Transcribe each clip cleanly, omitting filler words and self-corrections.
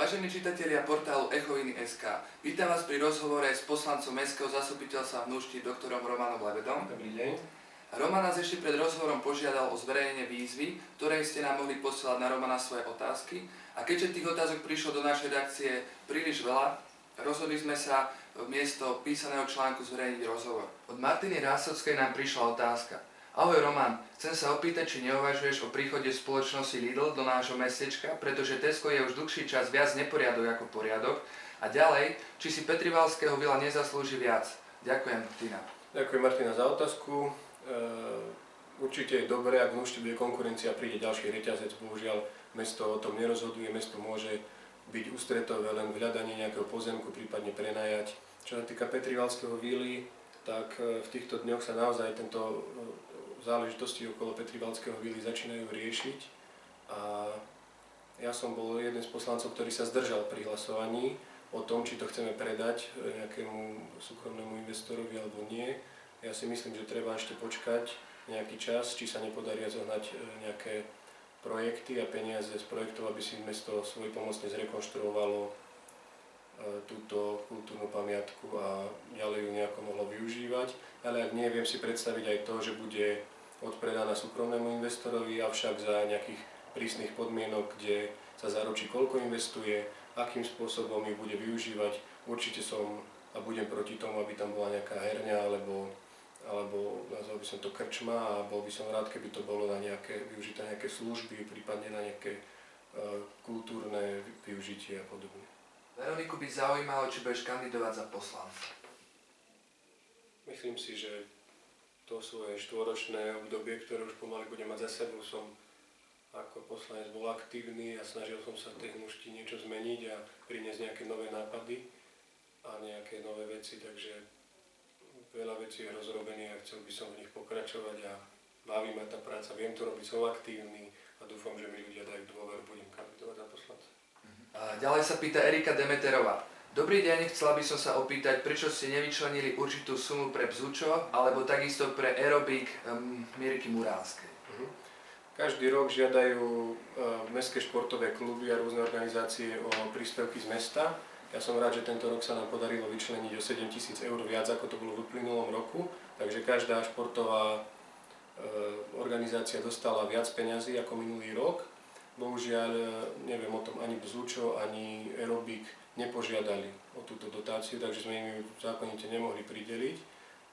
Vážení čitatelia portálu Echoviny.sk, vítam vás pri rozhovore s poslancom Mestského zastupiteľstva v Núšti doktorom Romanom Lebedom. Dobrý deň. Roman nás ešte pred rozhovorom požiadal o zverejnenie výzvy, ktoré ste nám mohli posielať na Romana svoje otázky. A keďže tých otázok prišlo do našej redakcie príliš veľa, rozhodli sme sa miesto písaného článku zverejniť rozhovor. Od Martiny Rásockej nám prišla otázka. Ahoj Roman, chcem sa opýtať, či neuvažuješ o príchode spoločnosti Lidl do nášho mestečka, pretože Tesco je už dlhší čas viac neporiadok ako poriadok. A ďalej, či si Petrivalského vila nezaslúži viac. Ďakujem, Tina. Ďakujem Martina za otázku. Určite je dobré, ak v Núšti bude konkurencia, príde ďalší reťazec. Bohužiaľ, mesto o tom nerozhoduje, mesto môže byť ústretové len v hľadaní nejakého pozemku, prípadne prenajať. Čo sa týka Petrivalského víly, tak v týchto dňoch sa naozaj tento záležitosti okolo Petrivalského víly začínajú riešiť. A ja som bol jeden z poslancov, ktorý sa zdržal pri hlasovaní o tom, či to chceme predať nejakému súkromnému investorovi alebo nie. Ja si myslím, že treba ešte počkať nejaký čas, či sa nepodaria zohnať nejaké projekty a peniaze z projektov, aby si mesto svojpomocne zrekonštruovalo túto kultúrnu pamiatku a ďalej ju nejako mohlo využívať. Ale ak nie, viem si predstaviť aj to, že bude odpredaná súkromnému investorovi, avšak za nejakých prísnych podmienok, kde sa zaručí, koľko investuje, akým spôsobom ju bude využívať. Určite som a budem proti tomu, aby tam bola nejaká herňa alebo nazval by som to krčma, a bol by som rád, keby to bolo na nejaké využité nejaké služby, prípadne na nejaké kultúrne využitie a podobne. Veroniku by zaujímalo, či budeš kandidovať za poslanca. Myslím si, že to svoje štvoročné obdobie, ktoré už pomaly budem mať za sebou, som ako poslanec bol aktívny a snažil som sa v tej Núšti niečo zmeniť a priniesť nejaké nové nápady a nejaké nové veci, takže veľa vecí je rozrobených a chcel by som v nich pokračovať a baví ma tá práca, viem to robiť, som aktívny a dúfam, že mi ľudia dajú dôveru, budem kandidovať za poslanca. Ďalej sa pýta Erika Demeterová. Dobrý deň, chcela by som sa opýtať, prečo ste nevyčlenili určitú sumu pre Bzučo, alebo takisto pre aerobik Miriky Muránskej. Každý rok žiadajú mestské športové kluby a rôzne organizácie o príspevky z mesta. Ja som rád, že tento rok sa nám podarilo vyčleniť o 7 000 eur viac, ako to bolo v uplynulom roku. Takže každá športová organizácia dostala viac peňazí ako minulý rok. Bohužiaľ, neviem o tom, ani Bzučo, ani aerobik nepožiadali o túto dotáciu, takže sme im ju zákonite nemohli prideliť.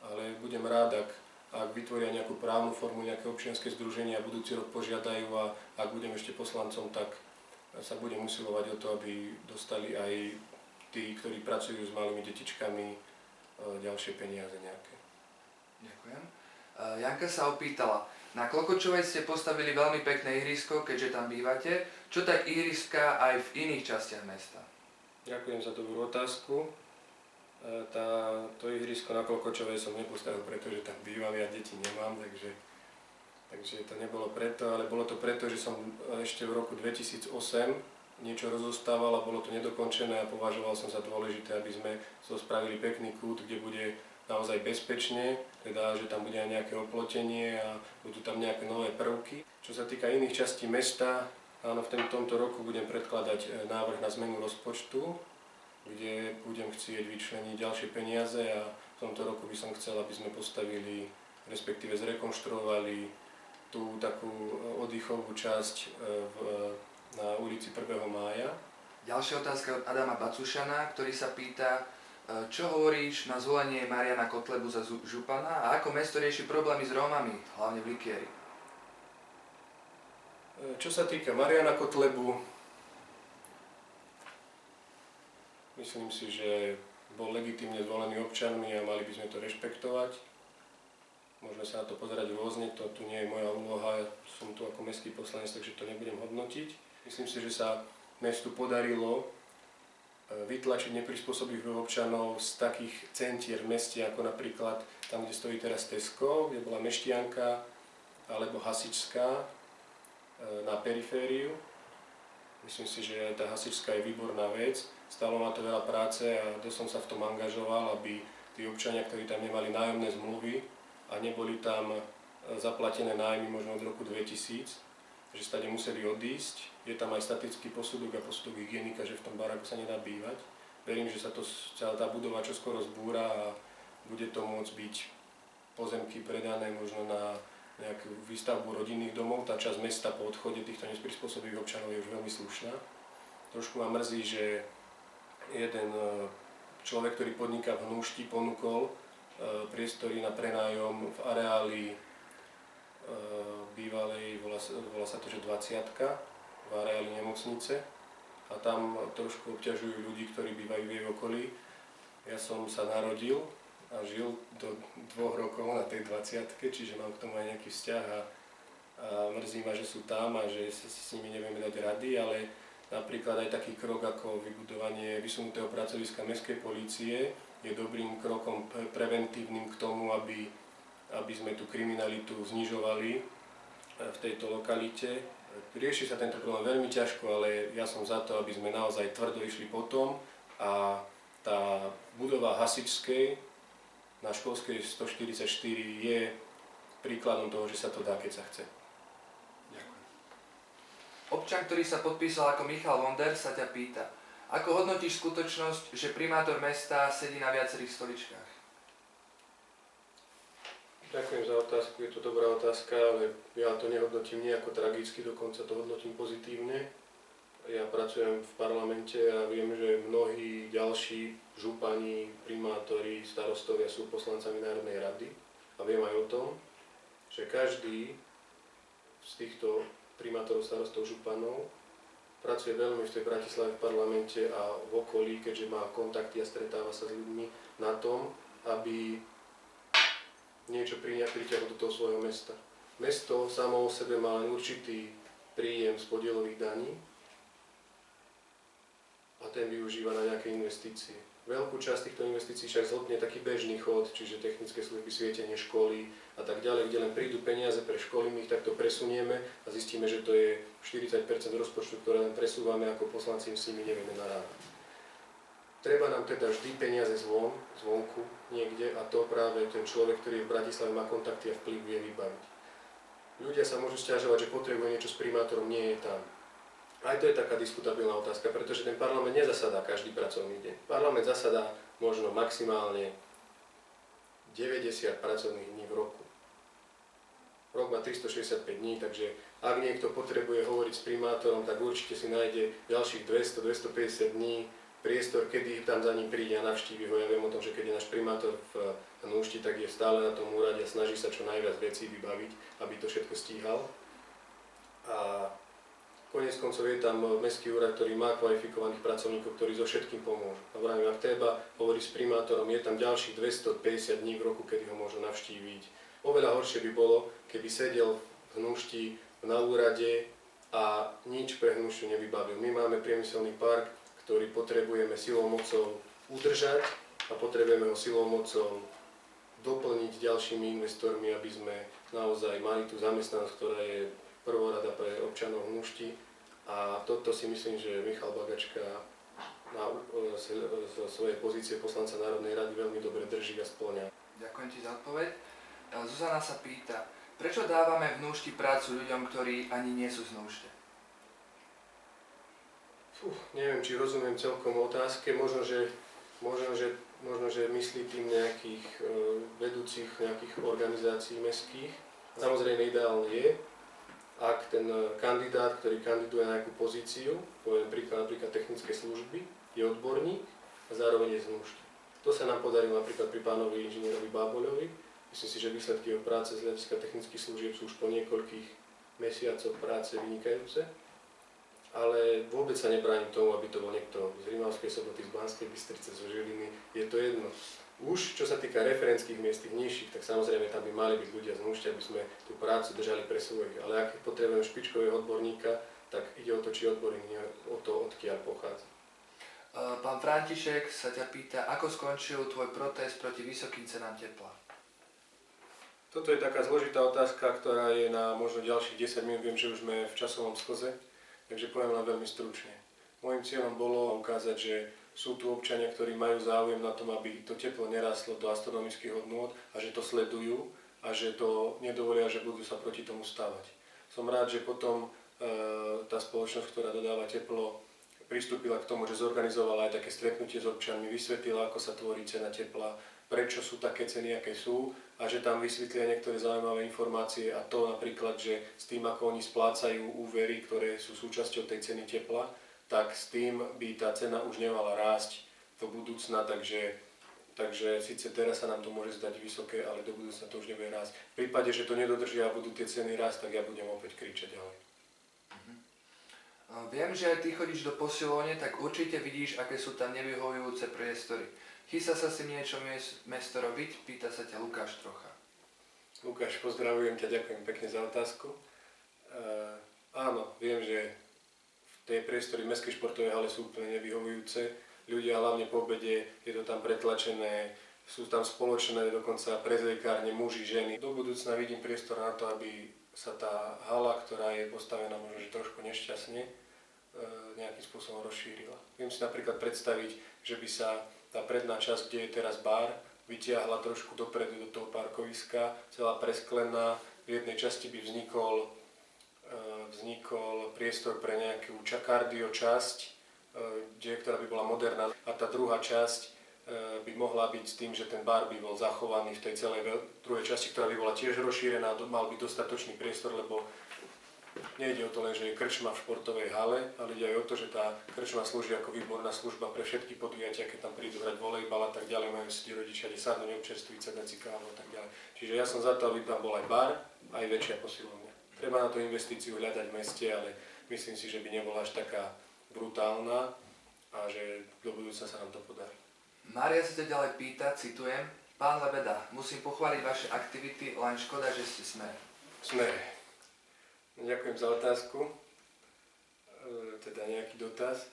Ale budem rád, ak vytvoria nejakú právnu formu, nejaké občianske združenie a budúci rok požiadajú, a ak budem ešte poslancom, tak sa budem usilovať o to, aby dostali aj tí, ktorí pracujú s malými detičkami, ďalšie peniaze nejaké. Ďakujem. Janka sa opýtala, na Klokočovej ste postavili veľmi pekné ihrisko, keďže tam bývate. Čo tak ihriska aj v iných častiach mesta? Ďakujem za dobrú otázku. To ihrisko na Klokočovej som nepostavil, pretože tam bývam, ja deti nemám, takže to nebolo preto, ale bolo to preto, že som ešte v roku 2008 niečo rozostával a bolo to nedokončené a považoval som za dôležité, aby sme spravili pekný kút, kde bude naozaj bezpečne, teda že tam bude aj nejaké oplotenie a budú tam nejaké nové prvky. Čo sa týka iných častí mesta, áno, v tomto roku budem predkladať návrh na zmenu rozpočtu, kde budem chcieť vyčleniť ďalšie peniaze, a v tomto roku by som chcel, aby sme postavili, respektíve zrekonštruovali tú takú oddychovú časť na ulici 1. mája. Ďalšia otázka od Adama Bacušana, ktorý sa pýta, čo hovoríš na zvolenie Mariana Kotlebu za župana a ako mesto rieši problémy s Rómami, hlavne v Likieri? Čo sa týka Mariana Kotlebu, myslím si, že bol legitímne zvolený občanmi a mali by sme to rešpektovať. Môžeme sa na to pozerať rôzne, to tu nie je moja úloha, ja som tu ako mestský poslanec, takže to nebudem hodnotiť. Myslím si, že sa mestu podarilo vytlačiť neprispôsobivých občanov z takých centier v meste, ako napríklad tam, kde stojí teraz Tesco, kde bola Meštianka, alebo Hasičská na perifériu. Myslím si, že tá Hasičská je výborná vec, stálo ma to veľa práce a dosť som sa v tom angažoval, aby tí občania, ktorí tam nemali nájomné zmluvy a neboli tam zaplatené nájmy možno od roku 2000, že stade museli odísť. Je tam aj statický posudok a posudok hygienika, že v tom baráku sa nedá bývať. Verím, že sa celá tá budova čoskoro zbúra a bude to môcť byť pozemky predané možno na nejakú výstavbu rodinných domov. Tá časť mesta po odchode týchto neprispôsobivých občanov je už veľmi slušná. Trošku ma mrzí, že jeden človek, ktorý podniká v Hnúšti, ponúkol priestory na prenájom v areáli bývalej, volá sa to, že 20-ka, v areáli nemocnice. A tam trošku obťažujú ľudí, ktorí bývajú v jej okolí. Ja som sa narodil a žil do 2 rokov na tej 20-ke, čiže mám k tomu aj nejaký vzťah a mrzí ma, že sú tam a že s nimi nevieme dať rady, ale napríklad aj taký krok ako vybudovanie vysunutého pracoviska mestskej polície je dobrým krokom preventívnym k tomu, aby sme tú kriminalitu znižovali v tejto lokalite. Rieši sa tento problém veľmi ťažko, ale ja som za to, aby sme naozaj tvrdo išli po tom a tá budova hasičskej na Školskej 144 je príkladom toho, že sa to dá, keď sa chce. Ďakujem. Občan, ktorý sa podpísal ako Michal Vonder, sa ťa pýta, ako hodnotíš skutočnosť, že primátor mesta sedí na viacerých stoličkách? Ďakujem za otázku, je to dobrá otázka, ale ja to nehodnotím nie ako tragicky, dokonca to hodnotím pozitívne. Ja pracujem v parlamente a viem, že mnohí ďalší župani, primátori, starostovia sú poslancami Národnej rady a viem aj o tom, že každý z týchto primátorov, starostov, županov pracuje veľmi v tej Bratislave v parlamente a v okolí, keďže má kontakty a stretáva sa s ľuďmi na tom, aby niečo pritiahol do toho svojho mesta. Mesto samo o sebe má len určitý príjem z podielových daní a ten využíva na nejaké investície. Veľkú časť týchto investícií však zhltne taký bežný chod, čiže technické služby, svietenie školy a tak ďalej, kde len prídu peniaze pre školy, my ich takto presunieme a zistíme, že to je 40% rozpočtu, ktoré len presúvame ako poslanci, s nimi nevieme narábať. Treba nám teda vždy peniaze zvonku niekde a to práve ten človek, ktorý je v Bratislave, má kontakty a vplyv, vie vybaviť. Ľudia sa môžu sťažovať, že potrebuje niečo s primátorom, nie je tam. Aj to je taká diskutabilná otázka, pretože ten parlament nezasadá každý pracovný deň. Parlament zasadá možno maximálne 90 pracovných dní v roku. Rok má 365 dní, takže ak niekto potrebuje hovoriť s primátorom, tak určite si nájde ďalších 200-250 dní priestor, kedy tam za ním príde a navštívi ho. Ja viem o tom, že keď je náš primátor v Hnúšti, tak je stále na tom úrade a snaží sa čo najviac vecí vybaviť, aby to všetko stíhal. A koniec koncov je tam mestský úrad, ktorý má kvalifikovaných pracovníkov, ktorí so všetkým pomôžu. A vravím, ak treba hovoriť s primátorom, je tam ďalších 250 dní v roku, kedy ho môžu navštíviť. Oveľa horšie by bolo, keby sedel v Hnúšti na úrade a nič pre Hnúšťu nevybavil. My máme priemyselný park, ktorý potrebujeme silou mocou udržať a potrebujeme ho silou mocou doplniť ďalšími investormi, aby sme naozaj mali tú zamestnanosť, ktorá je prvorada pre občanov Hnúšti. A toto si myslím, že Michal Bagačka zo svojej pozície poslanca Národnej rady veľmi dobre drží a spĺňa. Ďakujem ti za odpoveď. Zuzana sa pýta, prečo dávame v Hnúšti prácu ľuďom, ktorí ani nie sú z Hnúšte? Neviem, či rozumiem celkom otázke, možno, že myslí tým nejakých vedúcich nejakých organizácií mestských. Samozrejme ideálne je, ak ten kandidát, ktorý kandiduje na nejakú pozíciu, poviem napríklad technické služby, je odborník a zároveň je z Hnúšti. To sa nám podarilo napríklad pri pánovi inžinierovi Báboľovi. Myslím si, že výsledky jeho práce z hľadiska technických služieb sú už po niekoľkých mesiacoch práce vynikajúce. Ale vôbec sa nebránim tomu, aby to bol niekto z Rimavskej Soboty, z Banskej Bystrice, zo Žiliny, je to jedno. Už čo sa týka referentských miest, tých nižších, tak samozrejme tam by mali byť ľudia z Hnúšťa, aby sme tú prácu držali pre svojich. Ale ak potrebujeme špičkového odborníka, tak ide o to, či odborník, nie o to, odkiaľ pochádza. Pán František sa ťa pýta, ako skončil tvoj protest proti vysokým cenám tepla? Toto je taká zložitá otázka, ktorá je na možno ďalších 10 minút. Viem, že už sme v časovom sklze. Takže poviem len veľmi stručne. Môjim cieľom bolo ukázať, že sú tu občania, ktorí majú záujem na tom, aby to teplo nerastlo do astronomických hodnôt a že to sledujú a že to nedovolia, že budú sa proti tomu stavať. Som rád, že potom tá spoločnosť, ktorá dodáva teplo, pristúpila k tomu, že zorganizovala aj také stretnutie s občanmi, vysvetlila, ako sa tvorí cena tepla, prečo sú také ceny, aké sú a že tam vysvetlia niektoré zaujímavé informácie a to napríklad, že s tým, ako oni splácajú úvery, ktoré sú súčasťou tej ceny tepla, tak s tým by tá cena už nemala rásť do budúcna, takže síce teraz sa nám to môže zdať vysoké, ale do budúcna to už nebude rásť. V prípade, že to nedodržia a budú tie ceny rásť, tak ja budem opäť kričať ďalej. Viem, že aj ty chodíš do posilovne, tak určite vidíš, aké sú tam nevyhovujúce priestory. Chystá sa si niečo mesto robiť? Pýta sa ťa Lukáš Trocha. Lukáš, pozdravujem ťa, ďakujem pekne za otázku. Áno, viem, že tie priestory mestskej športovej hale sú úplne nevyhovujúce. Ľudia, hlavne po obede, je to tam pretlačené, sú tam spoločné dokonca prezliekárne, muži, ženy. Do budúcna vidím priestor na to, aby sa tá hala, ktorá je postavená možno že trošku nešťastne, nejakým spôsobom rozšírila. Viem si napríklad predstaviť, že by sa tá predná časť, kde je teraz bar, vytiahla trošku dopredu do toho parkoviska, celá presklená. V jednej časti by vznikol priestor pre nejakú kardio časť, ktorá by bola moderná. A tá druhá časť by mohla byť s tým, že ten bar by bol zachovaný v tej celej druhej časti, ktorá by bola tiež rozšírená, mal byť dostatočný priestor, lebo nejde o to len, že je krčma v športovej hale, ale ide aj o to, že tá krčma slúži ako výborná služba pre všetky podujatia, keď tam prídu hrať volejbal a tak ďalej, majú si rodičia, kde sadnúť, občerstviť sa, dať si kávu a tak ďalej. Čiže ja som za to, aby tam bol aj bar, aj väčšia posilovňa. Treba na tú investíciu hľadať v meste, ale myslím si, že by nebola až taká brutálna a že do budúcna sa nám to podarí. Mária sa ťa ďalej pýta, citujem, Pán Lebeda, musím pochváliť vaše aktivity, len škoda, že ste Smer. Smer. Ďakujem za otázku, teda nejaký dotaz.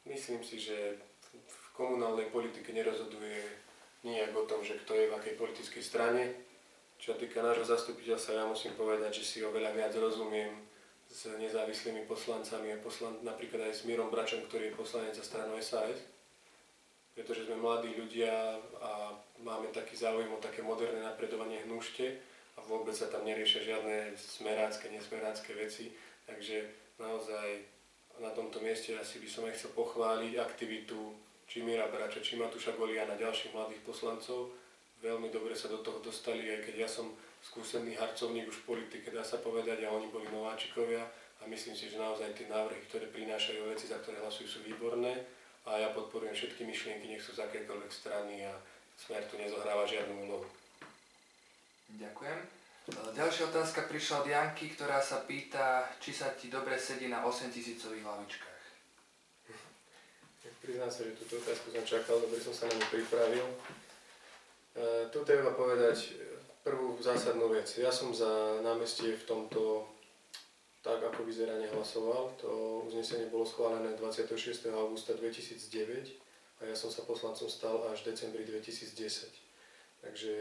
Myslím si, že v komunálnej politike nerozhoduje nijak o tom, že kto je v akej politickej strane. Čo sa týka nášho zastupiteľstva, ja musím povedať, že si oveľa viac rozumiem s nezávislými poslancami, napríklad aj s Mírom Bračom, ktorý je poslanec za stranu SAS, pretože sme mladí ľudia a máme taký záujem o také moderné napredovanie hnúšte a vôbec sa tam neriešia žiadne smerácké, nesmerácké veci, takže naozaj na tomto mieste asi by som aj chcel pochváliť aktivitu či Míra Brača, či Matúša Goliana, ďalších mladých poslancov. Veľmi dobre sa do toho dostali, aj keď ja som skúsený harcovník už v politike, dá sa povedať, a oni boli nováčikovia a myslím si, že naozaj tie návrhy, ktoré prinášajú veci, za ktoré hlasujú, sú výborné a ja podporujem všetky myšlienky, nech sú z akékoľvek strany a Smer tu nezohráva žiadnu úlohu. Ďakujem. Ďalšia otázka prišla od Janky, ktorá sa pýta, či sa ti dobre sedí na 8000-ových hlavičkách. Priznám sa, že túto otázku som čakal, dobre som sa na ňu pripravil. Tu treba povedať prvú zásadnú vec. Ja som za námestie v tomto, tak ako vyzerá, nehlasoval. To uznesenie bolo schválené 26. augusta 2009 a ja som sa poslancom stal až v decembri 2010. Takže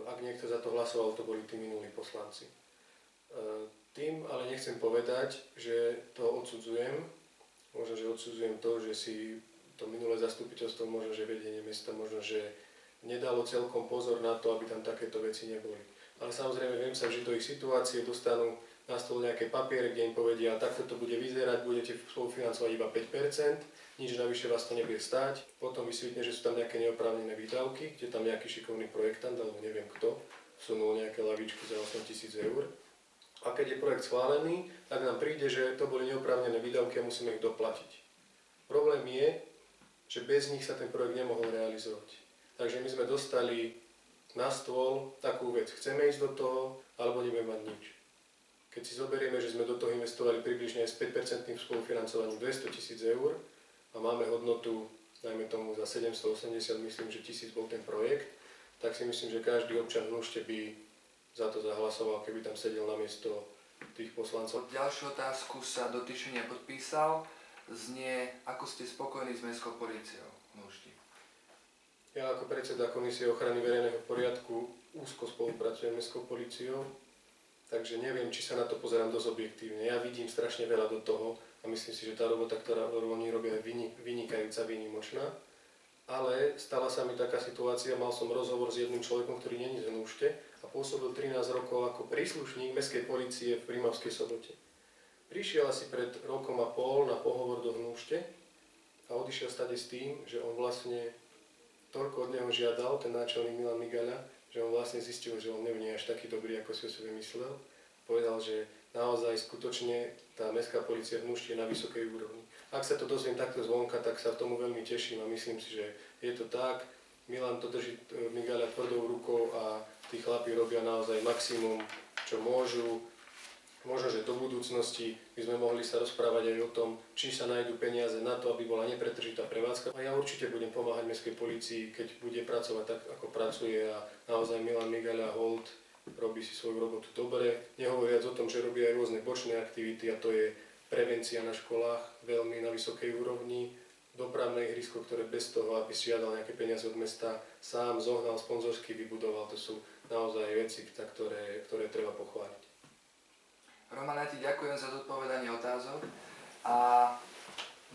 ak niekto za to hlasoval, to boli tí minulí poslanci. Tým ale nechcem povedať, že to odsudzujem. Možno, že odsudzujem to, že si to minulé zastupiteľstvo, možno, že vedenie mesta, možno, že nedalo celkom pozor na to, aby tam takéto veci neboli. Ale samozrejme viem sa vžiť do ich situácie, dostanú na stôl nejaké papiere, kde im povedia, takto to bude vyzerať, budete spolufinancovať iba 5%, nič navyše vás to nebude stáť. Potom vysvetne, že sú tam nejaké neoprávnené výdavky, kde tam nejaký šikovný projektant, alebo neviem kto, vsunul nejaké lavičky za 8 000 eur. A keď je projekt schválený, tak nám príde, že to boli neoprávnené výdavky a musíme ich doplatiť. Problém je, že bez nich sa ten projekt nemohol realizovať. Takže my sme dostali na stôl takú vec, chceme ísť do toho, alebo nebudeme mať nič. Keď si zoberieme, že sme do toho investovali približne s 5% spolufinancovaním 200 000 eur a máme hodnotu, dajme tomu za 780, myslím, že 1000 bol ten projekt, tak si myslím, že každý občan v Núšte by za to zahlasoval, keby tam sedel namiesto tých poslancov. Ďalšiu otázku sa dotyčne nepodpísal, znie, ako ste spokojní s mestskou políciou v Núšti? Ja ako predseda Komisie ochrany verejného poriadku úzko spolupracujem s mestskou políciou, takže neviem, či sa na to pozerám dosť objektívne. Ja vidím strašne veľa do toho a myslím si, že tá robota, ktorú oni robia, je vynikajúca, výnimočná. Ale stala sa mi taká situácia, mal som rozhovor s jedným človekom, ktorý není z Núšte a pôsobil 13 rokov ako príslušník mestskej polície v Rimavskej Sobote. Prišiel asi pred rokom a pol na pohovor do Hnúšte a odišiel stade s tým, že on vlastne toľko od neho žiadal, ten náčelník Milan Migaľa, že on vlastne zistil, že on nie je až taký dobrý, ako si o sebe myslel. Povedal, že naozaj skutočne tá mestská polícia v Hnúšti je na vysokej úrovni. Ak sa to dozviem takto zvonka, tak sa tomu veľmi teším a myslím si, že je to tak. Milan to drží Migaľa tvrdou rukou a tí chlapi robia naozaj maximum, čo môžu. Možno, že do budúcnosti by sme mohli sa rozprávať aj o tom, či sa nájdú peniaze na to, aby bola nepretržitá prevádzka. A ja určite budem pomáhať mestskej polícii, keď bude pracovať tak, ako pracuje a naozaj Milan Migaľa hold robí si svoju robotu dobre. Nehovoriac o tom, že robí aj rôzne bočné aktivity a to je prevencia na školách veľmi na vysokej úrovni. Dopravné ihrisko, ktoré bez toho, aby si žiadal nejaké peniaze od mesta, sám zohnal, sponzorsky vybudoval. To sú naozaj veci, ktoré treba pochváliť. Roman, ja ti ďakujem za zodpovedanie otázok a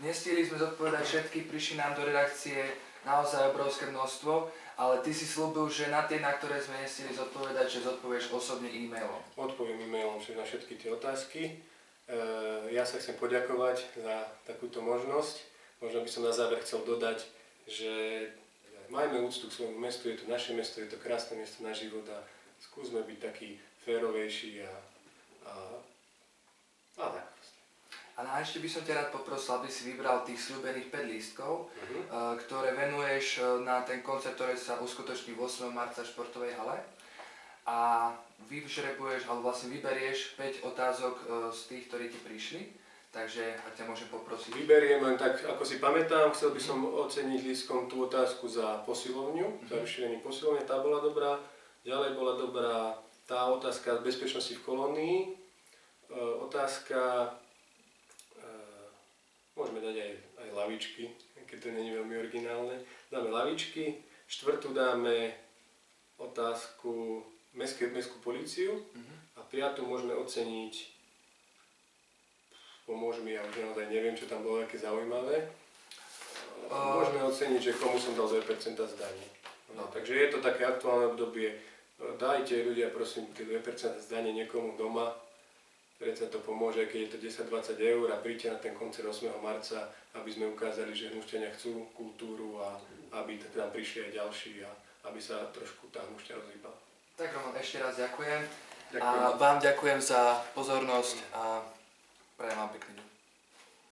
nestihli sme zodpovedať všetky, prišli nám do redakcie naozaj obrovské množstvo, ale ty si slúbil, že na tie, na ktoré sme nestihli zodpovedať, že zodpovieš osobne e-mailom. Odpoviem e-mailom na všetky tie otázky. Ja sa chcem poďakovať za takúto možnosť. Možno by som na záver chcel dodať, že majme úctu k svojmu mestu, je to naše mesto, je to krásne miesto na život a skúsme byť taký férovejší a tak. A ešte by som ťa rád poprosil, aby si vybral tých sľúbených 5 lístkov, ktoré venuješ na ten koncert, ktorý sa uskutoční 8. marca v športovej hale. A vyžrebuješ, alebo vlastne vyberieš 5 otázok z tých, ktorí ti prišli. Takže ak ťa môžem poprosiť. Vyberiem len tak, ako si pamätám, chcel by som oceniť lístkom tú otázku za posilovňu, za rozšírenie posilovne, tá bola dobrá. Ďalej bola dobrá tá otázka bezpečnosti v kolónii. Otázka, môžeme dať aj lavičky, keď to nie je veľmi originálne. Dáme lavičky. Štvrtú dáme otázku mestskú políciu. A piatu môžeme oceniť, pomôž mi, ja už naozaj neviem, čo tam bolo také zaujímavé. Môžeme oceniť, že komu som dal 2% z daní. No, takže je to také aktuálne obdobie. Dajte ľudia, prosím, tie 2% z daní niekomu doma. Predsa to pomôže, keď je to 10-20 eur a príďte na ten koncert 8. marca, aby sme ukázali, že Hnúšťania chcú kultúru a aby tam prišli aj ďalší a aby sa trošku tá Hnúšťa rozhýbala. Tak Roman, ešte raz ďakujem. Ďakujem. A vám ďakujem za pozornosť a prajem vám pekný deň.